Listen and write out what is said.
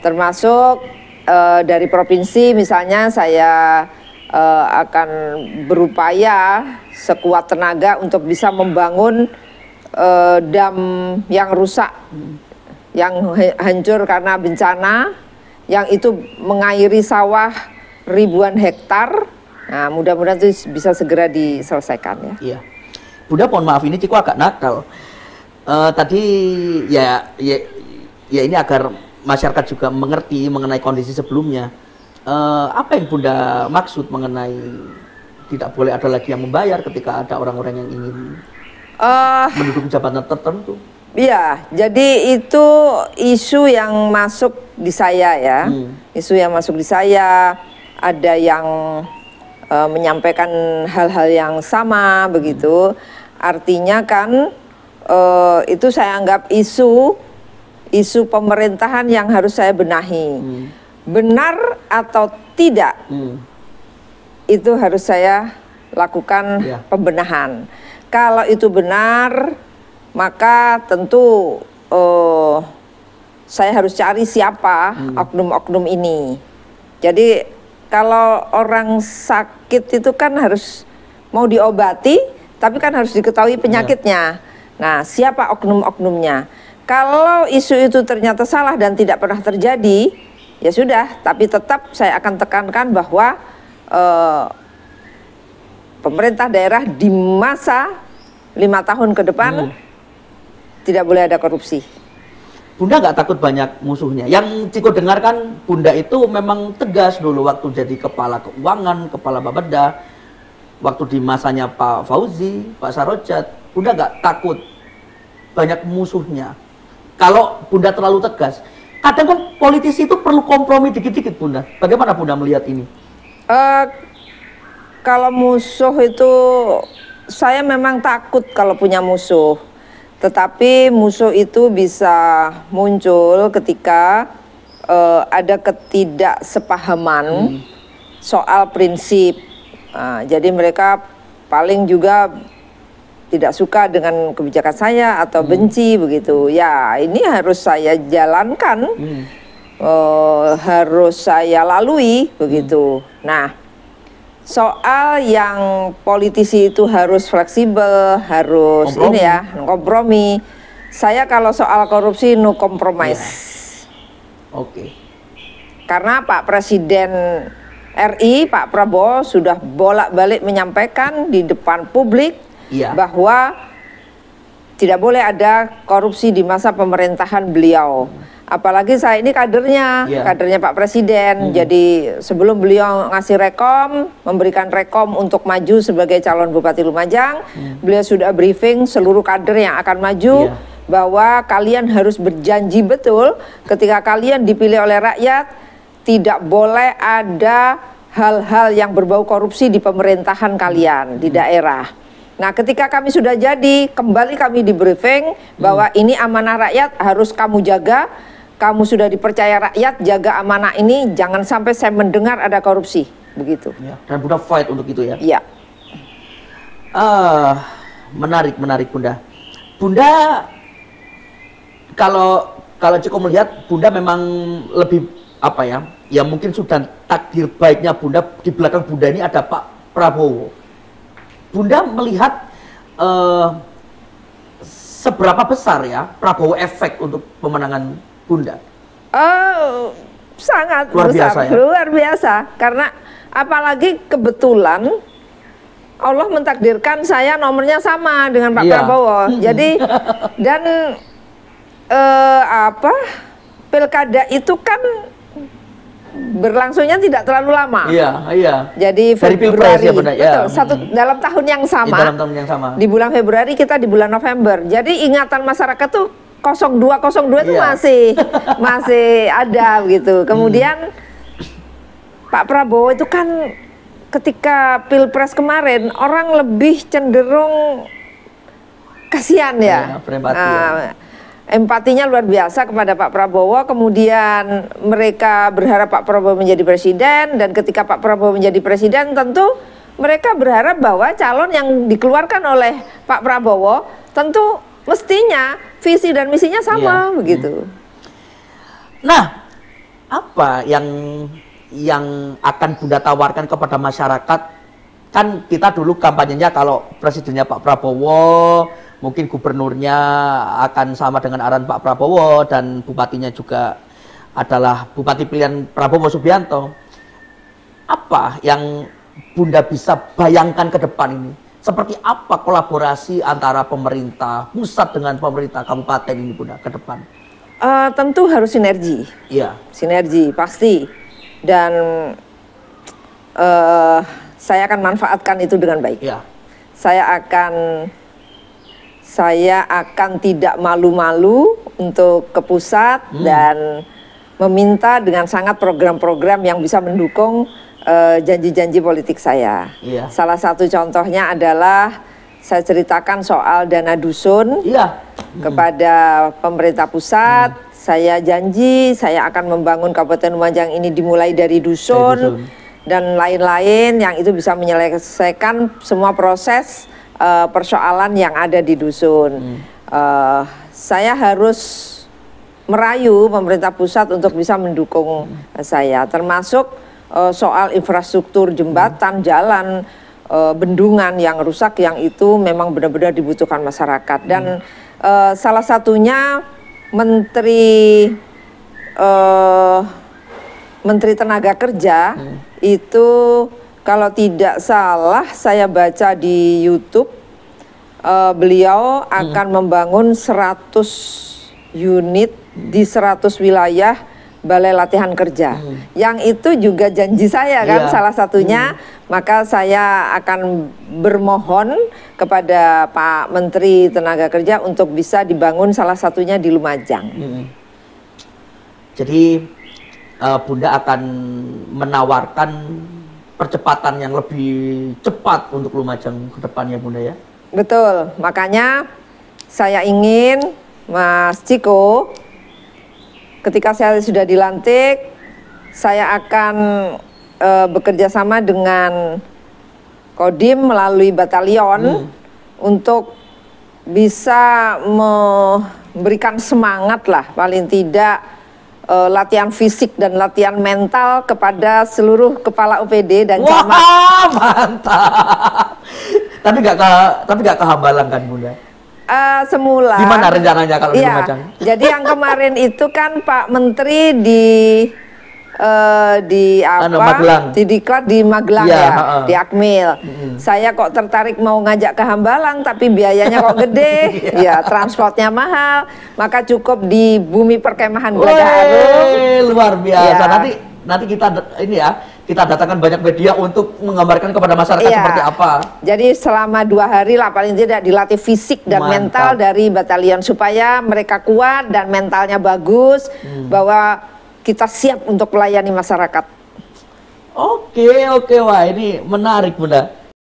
Termasuk dari provinsi misalnya saya akan berupaya sekuat tenaga untuk bisa membangun dam yang rusak, yang hancur karena bencana, yang itu mengairi sawah ribuan hektar. Nah, mudah-mudahan itu bisa segera diselesaikan ya. Iya. Bunda, mohon maaf ini Ciko agak nakal. Tadi ya ini agar masyarakat juga mengerti mengenai kondisi sebelumnya. Apa yang Bunda maksud mengenai tidak boleh ada lagi yang membayar ketika ada orang-orang yang ingin menduduki jabatan tertentu? Iya, jadi itu isu yang masuk di saya ya. Isu yang masuk di saya, ada yang menyampaikan hal-hal yang sama begitu. Artinya kan itu saya anggap isu pemerintahan yang harus saya benahi. Benar atau tidak, itu harus saya lakukan pembenahan. Kalau itu benar, maka tentu saya harus cari siapa oknum-oknum ini. Jadi kalau orang sakit itu kan harus mau diobati, tapi kan harus diketahui penyakitnya. Nah, siapa oknum-oknumnya? Kalau isu itu ternyata salah dan tidak pernah terjadi, ya sudah. Tapi tetap saya akan tekankan bahwa pemerintah daerah di masa 5 tahun ke depan tidak boleh ada korupsi. Bunda nggak takut banyak musuhnya? Yang Ciko dengarkan, Bunda itu memang tegas dulu waktu jadi kepala keuangan, kepala Bapeda, waktu di masanya Pak Fauzi, Pak Sarojat. Bunda nggak takut banyak musuhnya? Kalau Bunda terlalu tegas, kadang kan politisi itu perlu kompromi dikit-dikit, Bunda. Bagaimana Bunda melihat ini? Kalau musuh itu, saya memang takut kalau punya musuh. Tetapi musuh itu bisa muncul ketika ada ketidaksepahaman soal prinsip. Jadi mereka paling juga tidak suka dengan kebijakan saya atau benci begitu. Ya, ini harus saya jalankan, harus saya lalui begitu. Nah, soal yang politisi itu harus fleksibel, harus kompromi. Ini ya, kompromi. Saya kalau soal korupsi no compromise. Oke. Karena Pak Presiden RI, Pak Prabowo sudah bolak-balik menyampaikan di depan publik bahwa tidak boleh ada korupsi di masa pemerintahan beliau. Apalagi saya ini kadernya Pak Presiden. Jadi sebelum beliau ngasih rekom, memberikan rekom untuk maju sebagai calon Bupati Lumajang, beliau sudah briefing seluruh kader yang akan maju bahwa kalian harus berjanji betul ketika kalian dipilih oleh rakyat, tidak boleh ada hal-hal yang berbau korupsi di pemerintahan kalian di daerah. Nah, ketika kami sudah jadi, kembali kami di briefing bahwa ini amanah rakyat harus kamu jaga. Kamu sudah dipercaya rakyat, jaga amanah ini, jangan sampai saya mendengar ada korupsi, begitu. Dan Bunda fight untuk itu ya? Iya. Menarik Bunda. Bunda, kalau Ciko melihat, Bunda memang lebih apa ya? Ya mungkin sudah takdir baiknya Bunda, di belakang Bunda ini ada Pak Prabowo. Bunda melihat seberapa besar ya Prabowo efek untuk pemenangan Bunda? Sangat luar besar, biasa, ya? Luar biasa. Karena apalagi kebetulan Allah mentakdirkan saya nomornya sama dengan Pak Prabowo. Jadi dan pilkada itu kan berlangsungnya tidak terlalu lama. Jadi Februari, dalam tahun yang sama. Di bulan Februari, kita di bulan November. Jadi ingatan masyarakat tuh 0202 itu masih ada gitu. Kemudian Pak Prabowo itu kan ketika Pilpres kemarin orang lebih cenderung kasihan ya. Empatinya luar biasa kepada Pak Prabowo. Kemudian mereka berharap Pak Prabowo menjadi presiden, dan ketika Pak Prabowo menjadi presiden tentu mereka berharap bahwa calon yang dikeluarkan oleh Pak Prabowo tentu mestinya visi dan misinya sama begitu. Nah, apa yang akan Bunda tawarkan kepada masyarakat? Kan kita dulu kampanyenya kalau presidennya Pak Prabowo, mungkin gubernurnya akan sama dengan arahan Pak Prabowo, dan bupatinya juga adalah bupati pilihan Prabowo Subianto. Apa yang Bunda bisa bayangkan ke depan ini? Seperti apa kolaborasi antara pemerintah pusat dengan pemerintah kabupaten ini, Bunda, ke depan? Tentu harus sinergi. Iya. Sinergi pasti. Dan saya akan manfaatkan itu dengan baik. Iya. Saya akan tidak malu-malu untuk ke pusat dan meminta dengan sangat program-program yang bisa mendukung janji-janji politik saya. Iya. Salah satu contohnya adalah saya ceritakan soal dana dusun kepada pemerintah pusat. Saya janji saya akan membangun Kabupaten Lumajang ini dimulai dari dusun dan lain-lain yang itu bisa menyelesaikan semua proses persoalan yang ada di dusun. Saya harus merayu pemerintah pusat untuk bisa mendukung saya, termasuk soal infrastruktur jembatan, jalan, bendungan yang rusak, yang itu memang benar-benar dibutuhkan masyarakat. Dan salah satunya Menteri Tenaga Kerja itu, kalau tidak salah saya baca di YouTube, beliau akan membangun 100 unit di 100 wilayah balai latihan kerja. Yang itu juga janji saya kan, salah satunya. Maka saya akan bermohon kepada Pak Menteri Tenaga Kerja untuk bisa dibangun salah satunya di Lumajang. Jadi Bunda akan menawarkan percepatan yang lebih cepat untuk Lumajang ke depannya, Bunda, ya? Betul, makanya saya ingin Mas Ciko, ketika saya sudah dilantik, saya akan bekerja sama dengan Kodim melalui batalion untuk bisa memberikan semangat lah, paling tidak latihan fisik dan latihan mental kepada seluruh kepala UPD dan camat. Wah, mantap. Tapi nggak ke Hambalang kan, Bunda? Semula. Gimana rencananya kalau di Lumajang? Jadi yang kemarin itu kan Pak Menteri didiklat di Magelang di Akmil. Saya kok tertarik mau ngajak ke Hambalang, tapi biayanya kok gede, ya transportnya mahal, maka cukup di Bumi Perkemahan Gelaga Arum. Luar biasa. Nanti kita datangkan banyak media untuk menggambarkan kepada masyarakat seperti apa. Jadi selama 2 hari lah paling tidak dilatih fisik dan mental dari batalion supaya mereka kuat dan mentalnya bagus, bahwa kita siap untuk melayani masyarakat. Oke, wah ini menarik, Bunda.